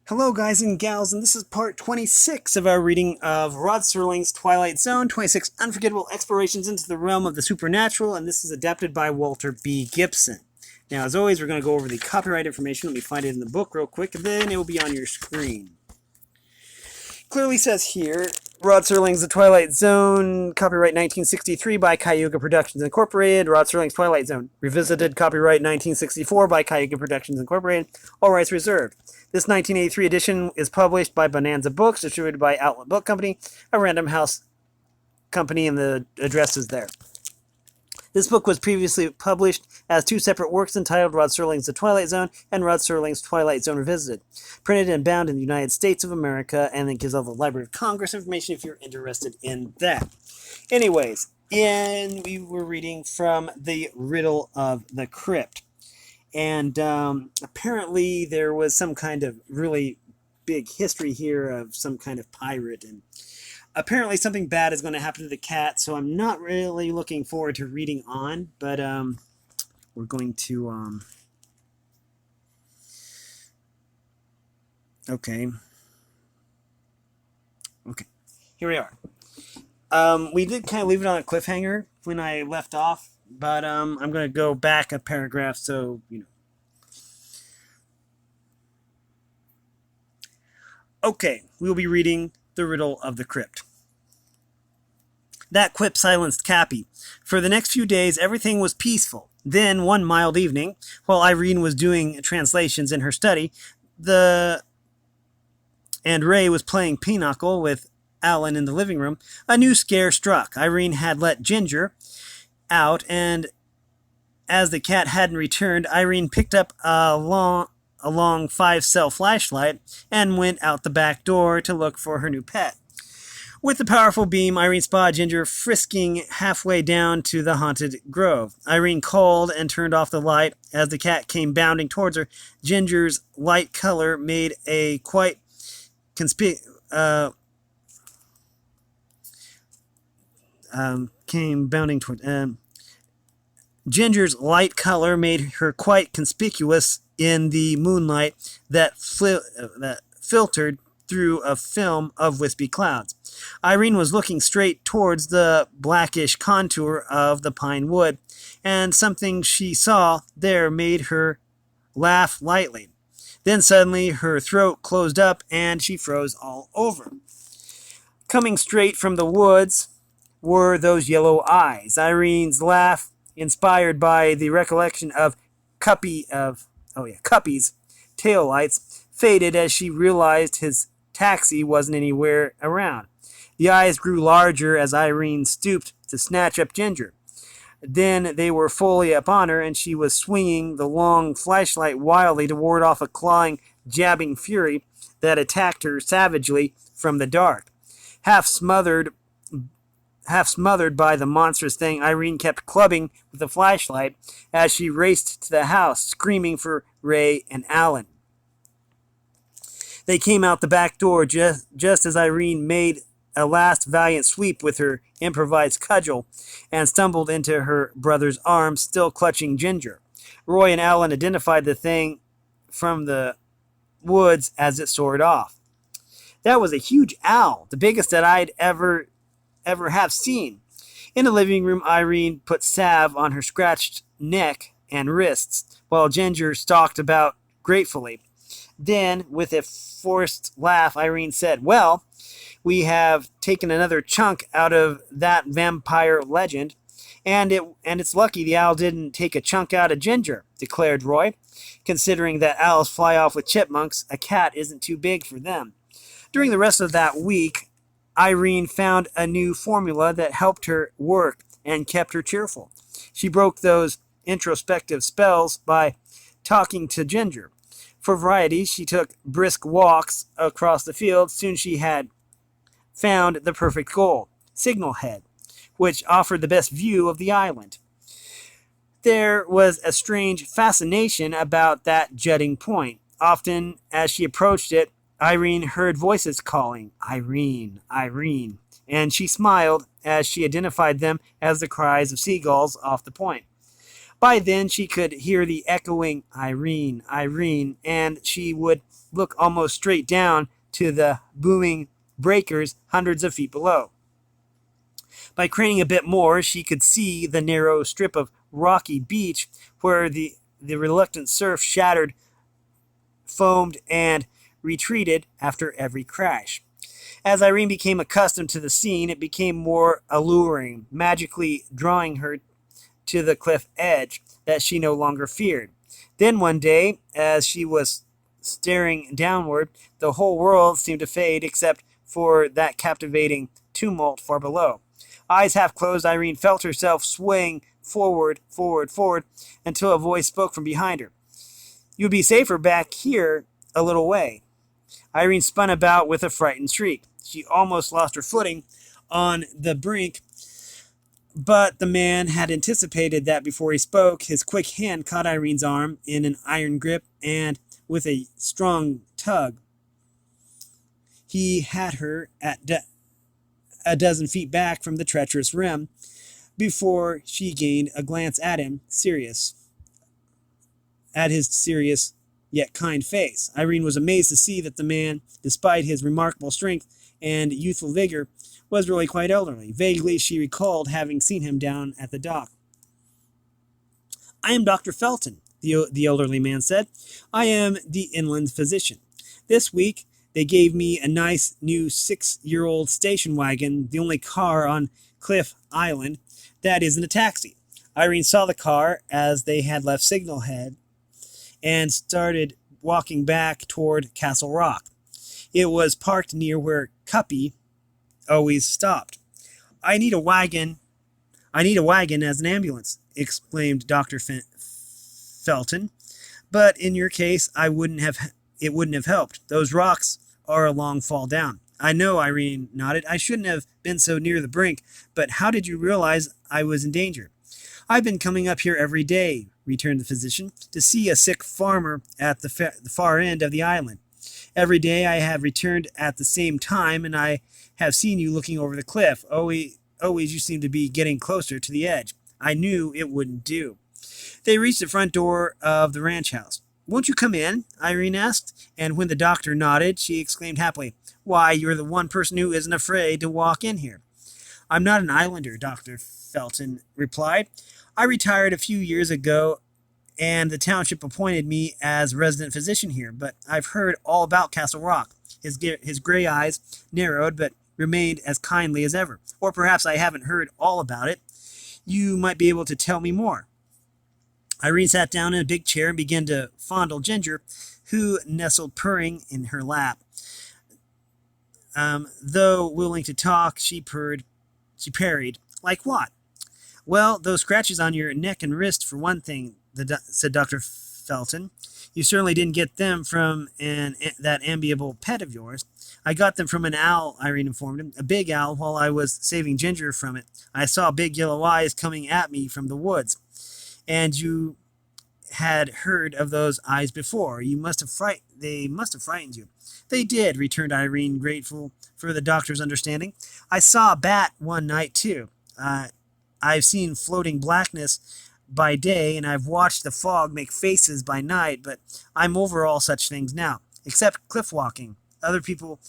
Hello, guys and gals, and this is part 26 of our reading of Rod Serling's Twilight Zone, 26 Unforgettable Explorations into the Realm of the Supernatural, and this is adapted by Walter B. Gibson. Now, as always, we're going to go over the copyright information. Let me find it in the book real quick, and then it will be on your screen. Clearly says here, Rod Serling's The Twilight Zone, copyright 1963 by Cayuga Productions Incorporated. Rod Serling's Twilight Zone, revisited, copyright 1964 by Cayuga Productions Incorporated. All rights reserved. This 1983 edition is published by Bonanza Books, distributed by Outlet Book Company, a Random House company, and the address is there. This book was previously published as two separate works entitled Rod Serling's The Twilight Zone and Rod Serling's Twilight Zone Revisited, printed and bound in the United States of America, and it gives all the Library of Congress information if you're interested in that. Anyways, we were reading from the Riddle of the Crypt. And apparently there was some kind of really big history here of some kind of pirate, and apparently something bad is going to happen to the cat, so I'm not really looking forward to reading on, but we're going to okay, here we are. We did kind of leave it on a cliffhanger when I left off, but I'm going to go back a paragraph, so Okay, we'll be reading The Riddle of the Crypt. That quip silenced Cappy. For the next few days, everything was peaceful. Then, one mild evening, while Irene was doing translations in her study, and Ray was playing pinochle with Alan in the living room, a new scare struck. Irene had let Ginger out, and as the cat hadn't returned, Irene picked up a long 5-cell flashlight and went out the back door to look for her new pet. With the powerful beam, Irene spotted Ginger frisking halfway down to the haunted grove. Irene called and turned off the light. As the cat came bounding towards her, Ginger's light color made a quite Ginger's light color made her quite conspicuous in the moonlight that filtered through a film of wispy clouds. Irene was looking straight towards the blackish contour of the pine wood, and something she saw there made her laugh lightly. Then suddenly her throat closed up and she froze all over. Coming straight from the woods were those yellow eyes. Irene's laugh, inspired by the recollection of Cuppy's taillights, faded as she realized his taxi wasn't anywhere around. The eyes grew larger as Irene stooped to snatch up Ginger. Then they were fully upon her, and she was swinging the long flashlight wildly to ward off a clawing, jabbing fury that attacked her savagely from the dark. Half smothered by the monstrous thing, Irene kept clubbing with the flashlight as she raced to the house, screaming for Ray and Alan. They came out the back door just as Irene made a last valiant sweep with her improvised cudgel and stumbled into her brother's arms, still clutching Ginger. Roy and Alan identified the thing from the woods as it soared off. That was a huge owl, the biggest that I'd ever have seen. In the living room, Irene put salve on her scratched neck and wrists, while Ginger stalked about gratefully. Then, with a forced laugh, Irene said, "Well, we have taken another chunk out of that vampire legend, and it's lucky the owl didn't take a chunk out of Ginger," declared Roy. "Considering that owls fly off with chipmunks, a cat isn't too big for them." During the rest of that week, Irene found a new formula that helped her work and kept her cheerful. She broke those introspective spells by talking to Ginger. For variety, she took brisk walks across the field. Soon she had found the perfect goal, Signal Head, which offered the best view of the island. There was a strange fascination about that jutting point. Often, as she approached it, Irene heard voices calling, "Irene, Irene," and she smiled as she identified them as the cries of seagulls off the point. By then, she could hear the echoing Irene, Irene, and she would look almost straight down to the booming breakers hundreds of feet below. By craning a bit more, she could see the narrow strip of rocky beach where the reluctant surf shattered, foamed, and retreated after every crash. As Irene became accustomed to the scene, it became more alluring, magically drawing her to the cliff edge that she no longer feared. Then one day, as she was staring downward, the whole world seemed to fade except for that captivating tumult far below. Eyes half closed, Irene felt herself swaying forward, forward, forward, until a voice spoke from behind her. "You would be safer back here a little way." Irene spun about with a frightened shriek. She almost lost her footing on the brink, but the man had anticipated that before he spoke. His quick hand caught Irene's arm in an iron grip, and with a strong tug, he had her at a dozen feet back from the treacherous rim before she gained a glance at him, at his serious yet kind face. Irene was amazed to see that the man, despite his remarkable strength and youthful vigor, was really quite elderly. Vaguely, she recalled having seen him down at the dock. "I am Dr. Felton," the elderly man said. "I am the inland physician. This week, they gave me a nice new 6-year-old station wagon, the only car on Cliff Island that isn't a taxi." Irene saw the car as they had left Signal Head and started walking back toward Castle Rock. It was parked near where Cuppy always stopped. I need a wagon as an ambulance," exclaimed Dr. Felton. "But in your case, it wouldn't have helped. Those rocks are a long fall down." "I know," Irene nodded. "I shouldn't have been so near the brink, but how did you realize I was in danger?" "I've been coming up here every day," returned the physician, "to see a sick farmer at the far end of the island. Every day I have returned at the same time, and I have seen you looking over the cliff. Always you seem to be getting closer to the edge. I knew it wouldn't do." They reached the front door of the ranch house. "Won't you come in?" Irene asked, and when the doctor nodded, she exclaimed happily, "Why, you're the one person who isn't afraid to walk in here." "I'm not an islander," Dr. Felton replied. "I retired a few years ago, and the township appointed me as resident physician here, but I've heard all about Castle Rock." His gray eyes narrowed, but remained as kindly as ever. "Or perhaps I haven't heard all about it. You might be able to tell me more." Irene sat down in a big chair and began to fondle Ginger, who nestled purring in her lap. Though willing to talk, she parried. "Like what?" "Well, those scratches on your neck and wrist, for one thing," said Dr. Felton. "You certainly didn't get them from that amiable pet of yours." "I got them from an owl," Irene informed him. "A big owl, while I was saving Ginger from it. I saw big yellow eyes coming at me from the woods. And you had heard of those eyes before. They must have frightened you." "They did," returned Irene, grateful for the doctor's understanding. "I saw a bat one night, too. I've seen floating blackness by day, and I've watched the fog make faces by night, but I'm over all such things now, except cliff walking. Other people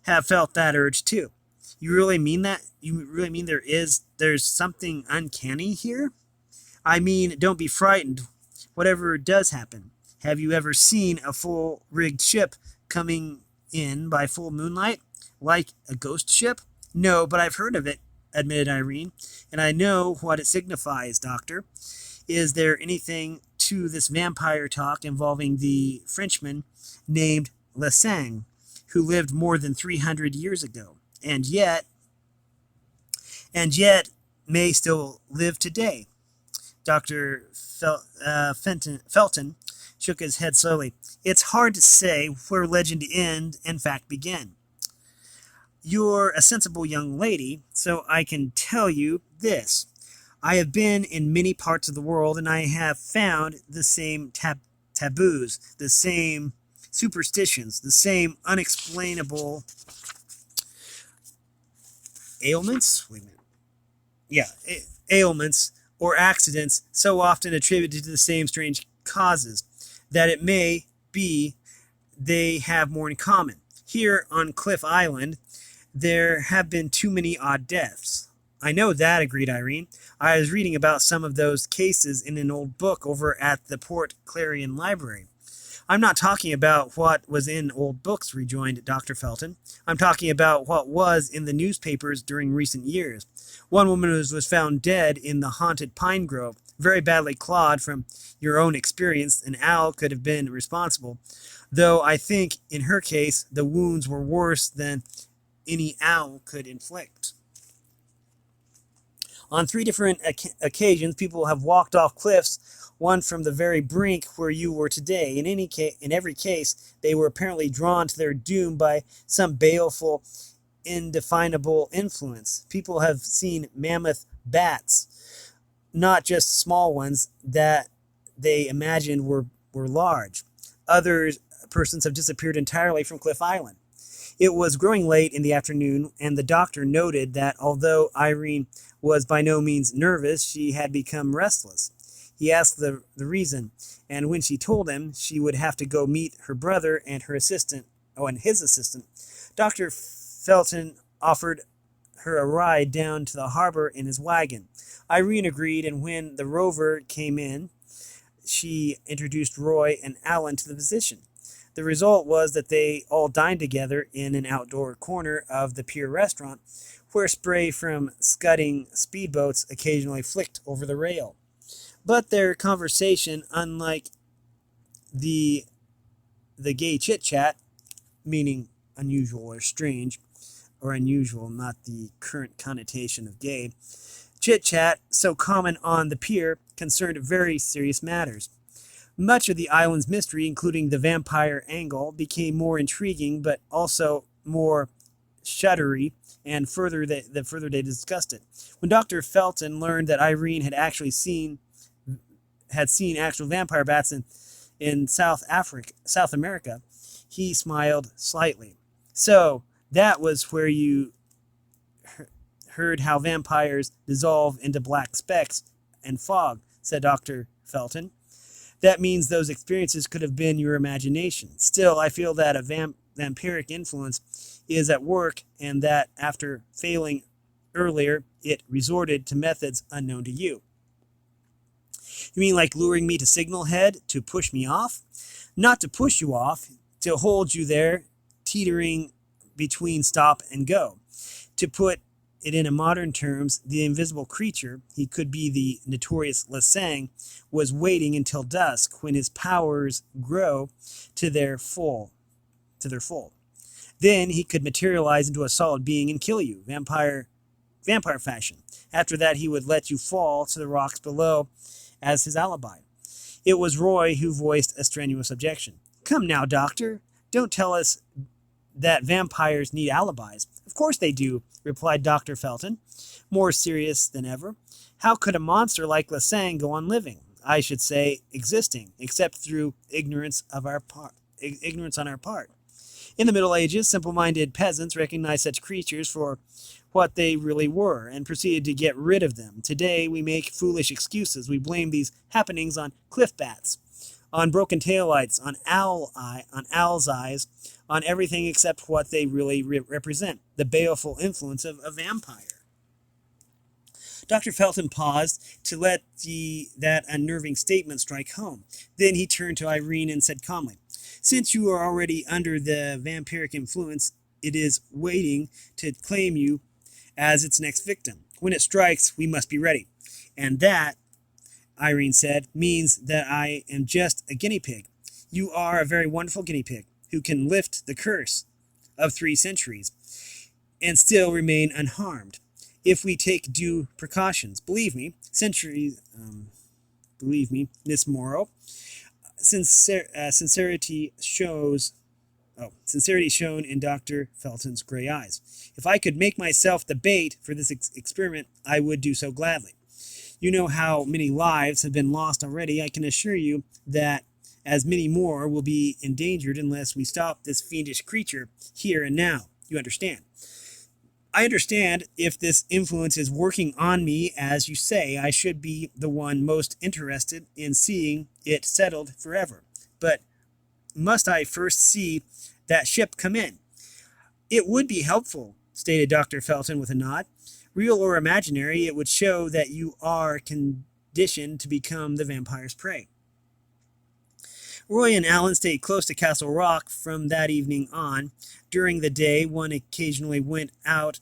have felt that urge, too." "You really mean that? You really mean there's something uncanny here?" "I mean, don't be frightened, whatever does happen. Have you ever seen a full-rigged ship coming in by full moonlight, like a ghost ship?" "No, but I've heard of it," admitted Irene, "and I know what it signifies, Doctor. Is there anything to this vampire talk involving the Frenchman named Lesang, who lived more than 300 years ago, and yet may still live today?" Dr. Felton shook his head slowly. "It's hard to say where legend ends and fact begin. You're a sensible young lady, so I can tell you this. I have been in many parts of the world, and I have found the same taboos, the same superstitions, the same unexplainable ailments. Wait a minute. Yeah, ailments or accidents so often attributed to the same strange causes that it may be they have more in common. Here on Cliff Island, there have been too many odd deaths. I know that, agreed Irene. I was reading about some of those cases in an old book over at the Port Clarion Library. I'm not talking about what was in old books, rejoined Dr. Felton. I'm talking about what was in the newspapers during recent years. One woman was found dead in the haunted pine grove, very badly clawed. From your own experience, an owl could have been responsible, though I think in her case the wounds were worse than any owl could inflict. On 3 different occasions, people have walked off cliffs, one from the very brink where you were today. In every case, they were apparently drawn to their doom by some baleful, indefinable influence. People have seen mammoth bats, not just small ones that they imagined were large. Other persons have disappeared entirely from Cliff Island. It was growing late in the afternoon, and the doctor noted that although Irene was by no means nervous, she had become restless. He asked the reason, and when she told him she would have to go meet her brother and his assistant, Dr. Felton offered her a ride down to the harbor in his wagon. Irene agreed, and when the rover came in, she introduced Roy and Alan to the physician. The result was that they all dined together in an outdoor corner of the pier restaurant, where spray from scudding speedboats occasionally flicked over the rail. But their conversation, unlike the gay chit-chat, meaning unusual or strange, or unusual, not the current connotation of gay, chit-chat so common on the pier, concerned very serious matters. Much of the island's mystery, including the vampire angle, became more intriguing, but also more shuddery, and the further they discussed it. When Dr. Felton learned that Irene had seen actual vampire bats in South America, he smiled slightly. So that was where you heard how vampires dissolve into black specks and fog, said Dr. Felton. That means those experiences could have been your imagination. Still, I feel that a vampiric influence is at work, and that after failing earlier, it resorted to methods unknown to you. You mean like luring me to Signal Head to push me off? Not to push you off, to hold you there, teetering between stop and go. To put it in modern terms, the invisible creature, he could be the notorious Lasang, was waiting until dusk, when his powers grow to their full. Then he could materialize into a solid being and kill you, vampire fashion. After that, he would let you fall to the rocks below as his alibi. It was Roy who voiced a strenuous objection. Come now, Doctor, don't tell us that vampires need alibis. Of course they do, replied Dr. Felton, more serious than ever. How could a monster like Lasang go on living? I should say existing, except through ignorance on our part. In the Middle Ages, simple-minded peasants recognized such creatures for what they really were and proceeded to get rid of them. Today, we make foolish excuses. We blame these happenings on cliff bats, on broken taillights, on owl's eyes, on everything except what they really represent, the baleful influence of a vampire. Dr. Felton paused to let that unnerving statement strike home. Then he turned to Irene and said calmly, Since you are already under the vampiric influence, it is waiting to claim you as its next victim. When it strikes, we must be ready. And that, Irene said, means that I am just a guinea pig. You are a very wonderful guinea pig who can lift the curse of 3 centuries and still remain unharmed if we take due precautions. Believe me, Miss Morrow, sincerity shown in Dr. Felton's gray eyes. If I could make myself the bait for this experiment, I would do so gladly. You know how many lives have been lost already. I can assure you that as many more will be endangered unless we stop this fiendish creature here and now. You understand? I understand if this influence is working on me, as you say, I should be the one most interested in seeing it settled forever. But must I first see that ship come in? It would be helpful, stated Dr. Felton with a nod. Real or imaginary, it would show that you are conditioned to become the vampire's prey. Roy and Alan stayed close to Castle Rock from that evening on. During the day, one occasionally went out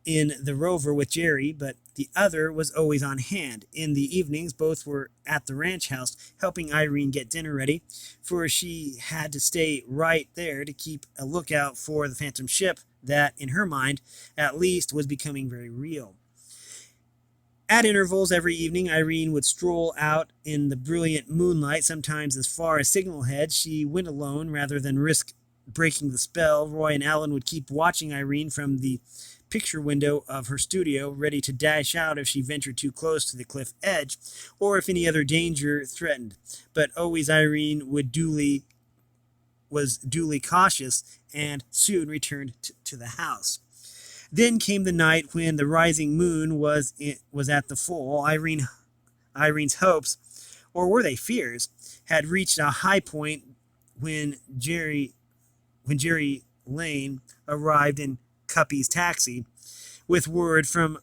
in the rover with Jerry, but the other was always on hand. In the evenings, both were at the ranch house, helping Irene get dinner ready, for she had to stay right there to keep a lookout for the phantom ship that, in her mind, at least, was becoming very real. At intervals every evening, Irene would stroll out in the brilliant moonlight, sometimes as far as Signal Head. She went alone rather than risk breaking the spell. Roy and Alan would keep watching Irene from the picture window of her studio, ready to dash out if she ventured too close to the cliff edge, or if any other danger threatened. But always Irene was duly cautious, and soon returned to the house. Then came the night when the rising moon was at the full. Irene's hopes, or were they fears, had reached a high point when Jerry Lane arrived in Cuppy's taxi with word from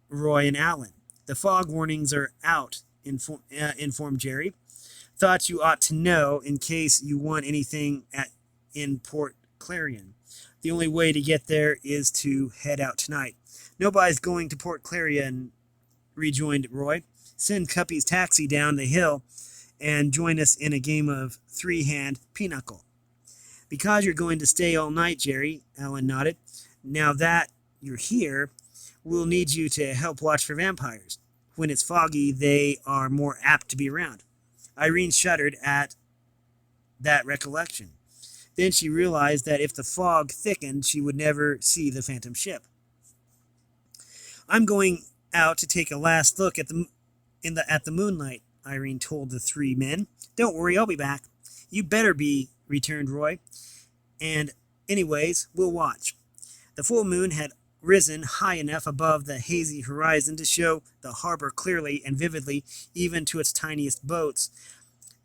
Roy and Alan. The fog warnings are out, informed Jerry. Thought you ought to know in case you want anything in Port Clarion. The only way to get there is to head out tonight. Nobody's going to Port Clarion, rejoined Roy. Send Cuppy's taxi down the hill and join us in a game of three-hand pinochle. Because you're going to stay all night, Jerry, Alan nodded. Now that you're here, we'll need you to help watch for vampires. When it's foggy, they are more apt to be around. Irene shuddered at that recollection. Then she realized that if the fog thickened, she would never see the phantom ship. I'm going out to take a last look at the moonlight, Irene told the three men. Don't worry, I'll be back. You better be, returned Roy. And anyways, we'll watch. The full moon had risen high enough above the hazy horizon to show the harbor clearly and vividly, even to its tiniest boats.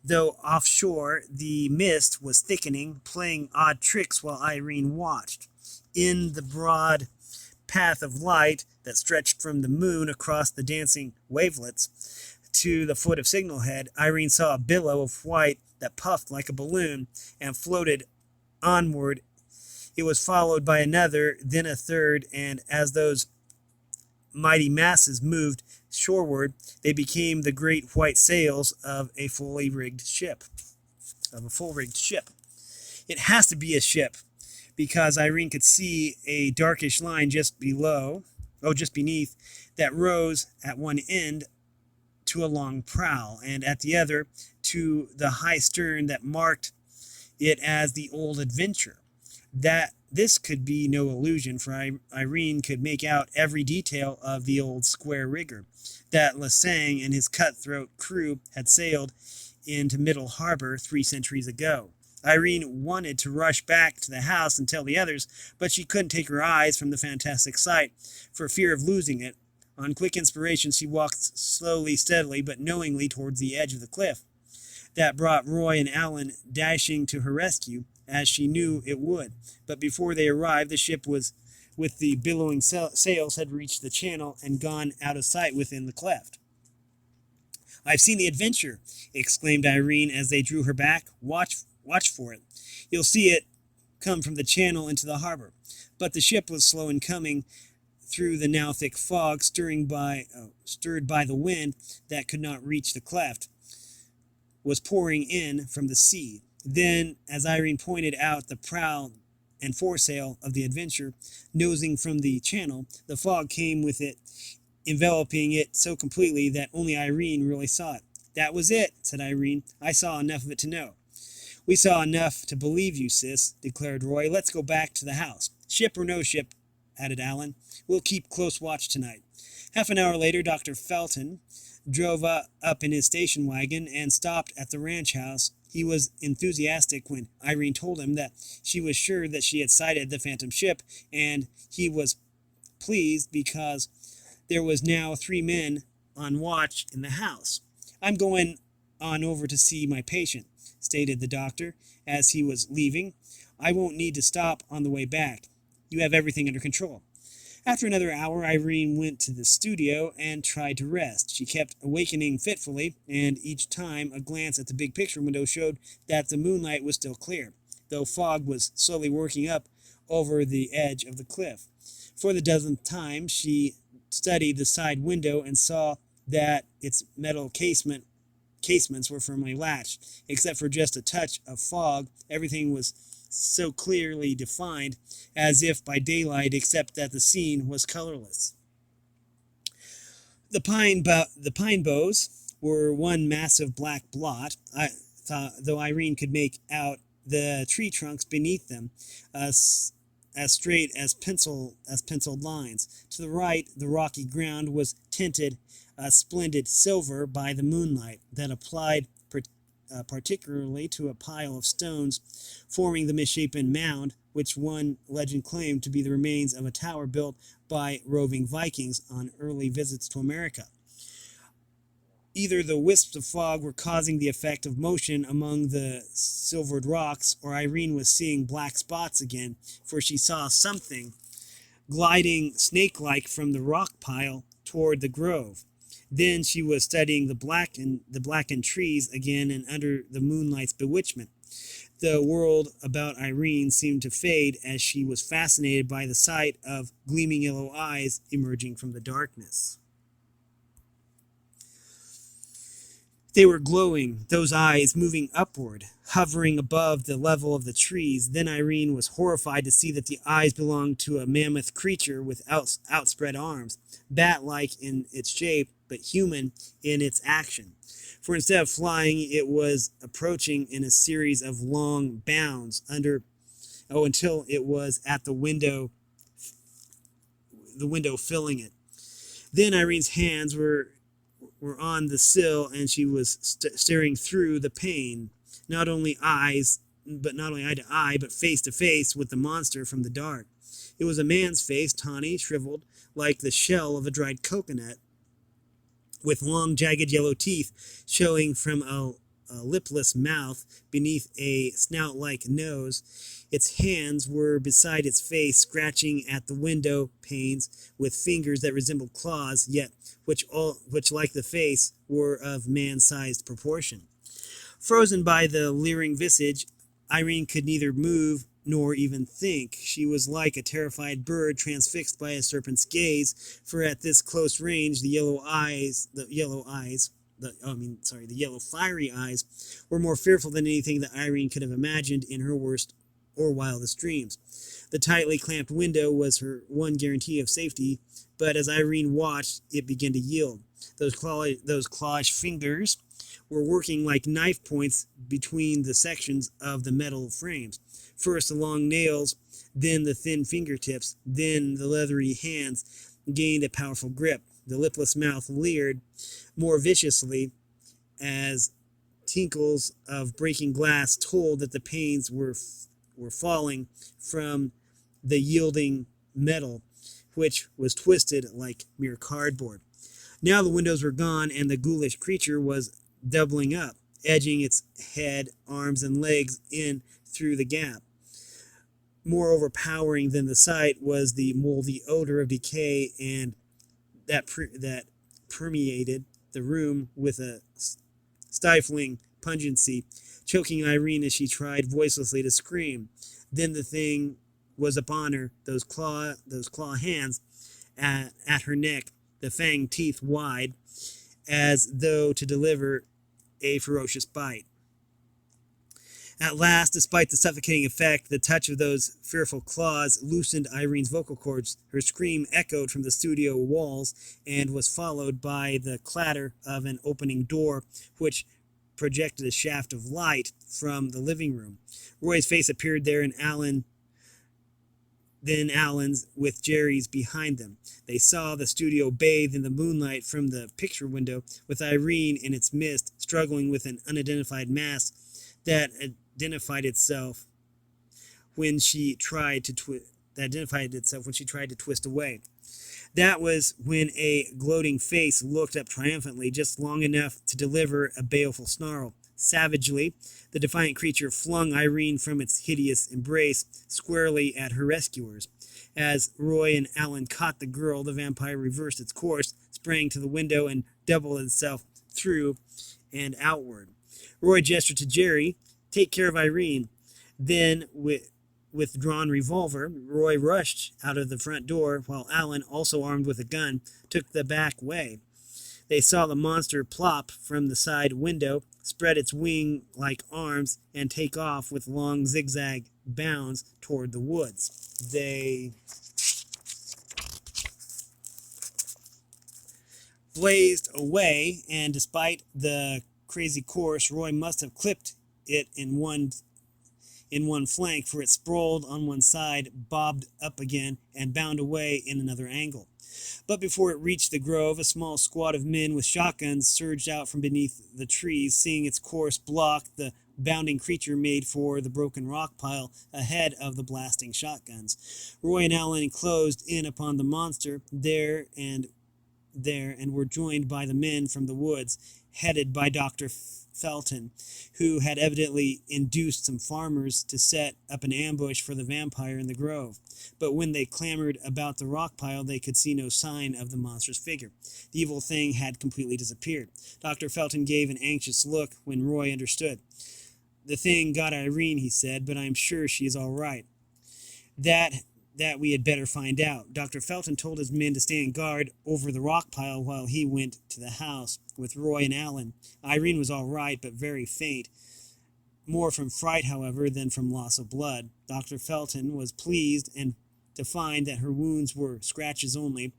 Though offshore, the mist was thickening, playing odd tricks while Irene watched. In the broad path of light that stretched from the moon across the dancing wavelets to the foot of Signal Head, Irene saw a billow of white that puffed like a balloon and floated onward. It was followed by another, then a third, and as those mighty masses moved shoreward, they became the great white sails of a fully rigged ship. It has to be a ship, because Irene could see a darkish line just beneath, that rose at one end to a long prow, and at the other to the high stern that marked it as the Old Adventure. That this could be no illusion, for Irene could make out every detail of the old square rigger that Lasang and his cutthroat crew had sailed into Middle Harbor 3 centuries ago. Irene wanted to rush back to the house and tell the others, but she couldn't take her eyes from the fantastic sight for fear of losing it. On quick inspiration, she walked slowly, steadily, but knowingly towards the edge of the cliff. That brought Roy and Alan dashing to her rescue, as she knew it would. But before they arrived, the ship was, with the billowing sails, had reached the channel and gone out of sight within the cleft. I've seen the adventure, exclaimed Irene as they drew her back. Watch for it. You'll see it come from the channel into the harbor. But the ship was slow in coming through the now thick fog, stirred by the wind that could not reach the cleft, was pouring in from the sea. Then, as Irene pointed out the prow and foresail of the Adventure, nosing from the channel, the fog came with it, enveloping it so completely that only Irene really saw it. That was it, said Irene. I saw enough of it to know. We saw enough to believe you, sis, declared Roy. Let's go back to the house. Ship or no ship, added Alan. We'll keep close watch tonight. Half an hour later, Dr. Felton drove up in his station wagon and stopped at the ranch house. He was enthusiastic when Irene told him that she was sure that she had sighted the phantom ship, and he was pleased because there was now 3 men on watch in the house. "I'm going on over to see my patient," stated the doctor as he was leaving. "I won't need to stop on the way back. You have everything under control." After another hour, Irene went to the studio and tried to rest. She kept awakening fitfully, and each time a glance at the big picture window showed that the moonlight was still clear, though fog was slowly working up over the edge of the cliff. For the dozenth time, she studied the side window and saw that its metal casements were firmly latched. Except for just a touch of fog, everything was so clearly defined as if by daylight, except that the scene was colorless. The pine boughs were one massive black blot, though Irene could make out the tree trunks beneath them, as straight as penciled lines. To the right, the rocky ground was tinted a splendid silver by the moonlight that applied particularly to a pile of stones forming the misshapen mound, which one legend claimed to be the remains of a tower built by roving Vikings on early visits to America. Either the wisps of fog were causing the effect of motion among the silvered rocks, or Irene was seeing black spots again, for she saw something gliding snake-like from the rock pile toward the grove. Then she was studying the blackened trees again, and under the moonlight's bewitchment, the world about Irene seemed to fade as she was fascinated by the sight of gleaming yellow eyes emerging from the darkness. They were glowing, those eyes moving upward, hovering above the level of the trees. Then Irene was horrified to see that the eyes belonged to a mammoth creature with outspread arms, bat-like in its shape, but human in its action. For instead of flying, it was approaching in a series of long bounds until it was at the window filling it. Then Irene's hands were on the sill, and she was staring through the pane, not only eye to eye, but face to face with the monster from the dark. It was a man's face, tawny, shriveled, like the shell of a dried coconut, with long, jagged yellow teeth showing from a lipless mouth beneath a snout-like nose. Its hands were beside its face, scratching at the window panes with fingers that resembled claws, yet which, like the face, were of man-sized proportion. Frozen by the leering visage, Irene could neither move nor even think. She was like a terrified bird transfixed by a serpent's gaze, for at this close range the yellow fiery eyes were more fearful than anything that Irene could have imagined in her worst or wildest dreams. The tightly clamped window was her one guarantee of safety, but as Irene watched, it began to yield. Those clawish fingers were working like knife points between the sections of the metal frames. First the long nails, then the thin fingertips, then the leathery hands gained a powerful grip. The lipless mouth leered more viciously as tinkles of breaking glass told that the panes were falling from the yielding metal, which was twisted like mere cardboard. Now the windows were gone, and the ghoulish creature was doubling up, edging its head, arms, and legs in through the gap. More overpowering than the sight was the moldy odor of decay, and that permeated the room with a stifling pungency, choking Irene as she tried voicelessly to scream. Then the thing was upon her, those claw hands at her neck, the fanged teeth wide, as though to deliver a ferocious bite. At last, despite the suffocating effect, the touch of those fearful claws loosened Irene's vocal cords. Her scream echoed from the studio walls and was followed by the clatter of an opening door, which projected a shaft of light from the living room. Roy's face appeared there, and then Alan's, with Jerry's behind them. They saw the studio bathed in the moonlight from the picture window, with Irene in its midst, struggling with an unidentified mass that identified itself when she tried to twist away. That was when a gloating face looked up triumphantly, just long enough to deliver a baleful snarl. Savagely, the defiant creature flung Irene from its hideous embrace squarely at her rescuers. As Roy and Alan caught the girl, the vampire reversed its course, sprang to the window, and doubled itself through and outward. Roy gestured to Jerry, "Take care of Irene." Then, with drawn revolver, Roy rushed out of the front door, while Alan, also armed with a gun, took the back way. They saw the monster plop from the side window, spread its wing-like arms, and take off with long zigzag bounds toward the woods. They blazed away, and despite the crazy course, Roy must have clipped it in one flank, for it sprawled on one side, bobbed up again, and bound away in another angle. But before it reached the grove, a small squad of men with shotguns surged out from beneath the trees. Seeing its course blocked, the bounding creature made for the broken rock pile ahead of the blasting shotguns. Roy and Alan closed in upon the monster there and were joined by the men from the woods, headed by Dr. Felton, who had evidently induced some farmers to set up an ambush for the vampire in the grove. But when they clambered about the rock pile, they could see no sign of the monster's figure. The evil thing had completely disappeared. Dr. Felton gave an anxious look when Roy understood. "The thing got Irene," he said, "but I'm sure she is all right. That we had better find out." Dr. Felton told his men to stand guard over the rock pile while he went to the house with Roy and Alan. Irene was all right, but very faint. More from fright, however, than from loss of blood. Dr. Felton was pleased to find that her wounds were scratches only,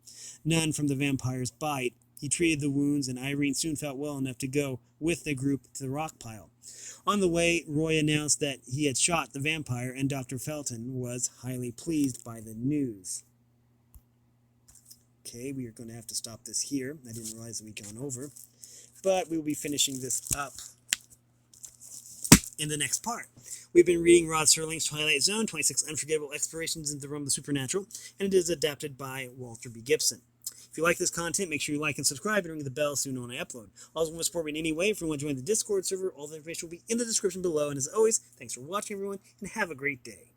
none from the vampire's bite. He treated the wounds, and Irene soon felt well enough to go with the group to the rock pile. On the way, Roy announced that he had shot the vampire, and Dr. Felton was highly pleased by the news. Okay, we are going to have to stop this here. I didn't realize that we'd gone over. But we will be finishing this up in the next part. We've been reading Rod Serling's Twilight Zone, 26 Unforgettable Explorations into the Realm of the Supernatural, and it is adapted by Walter B. Gibson. If you like this content, make sure you like and subscribe and ring the bell so you know when I upload. Also, want to support me in any way, if you want to join the Discord server, all the information will be in the description below. And as always, thanks for watching, everyone, and have a great day.